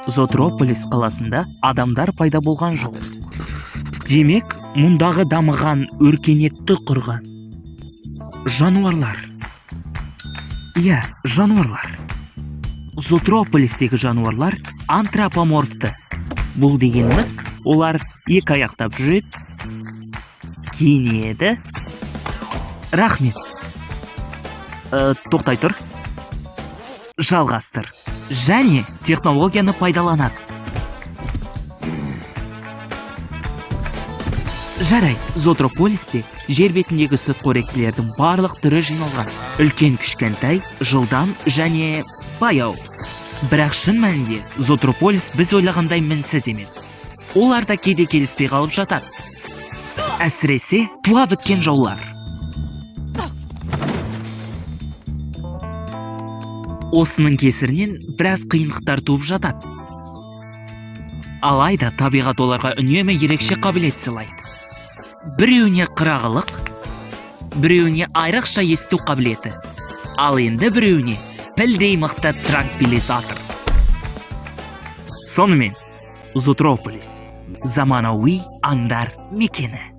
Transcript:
Зотрополис қаласында адамдар пайда болған жоқ. Демек, мұндағы дамыған өркениетті құрған жануарлар. Иә, жануарлар. Зотрополистегі жануарлар антропоморфты. Бұл дегеніміз, олар екі аяқтап жүреді, киінеді. Рахмет. Тоқтай тұр. Жалғастыр. Және технологияны пайдаланады. Жарай, зотрополисте жер бетіндегі сүтқоректілердің барлық түрі жиналған. Үлкен кішкентай, жылдам және баяу. Бірақ шын мәнінде зотрополис біз ойлағандай мінсіз емес. Олар да кейде келіспей қалып жатады. Әсіресе туа біткен жаулар. Осының кесірінен біраз қиындықтар туып жатады. Алайда табиғат оларға үнемі ерекше қабілет сыйлайды. Біреуіне қырағылық, біреуіне айрықша есту қабілеті, ал енді біреуіне пілдей мықты транквилизатор. Сонымен, Зотрополис заманауи аңдар мекені.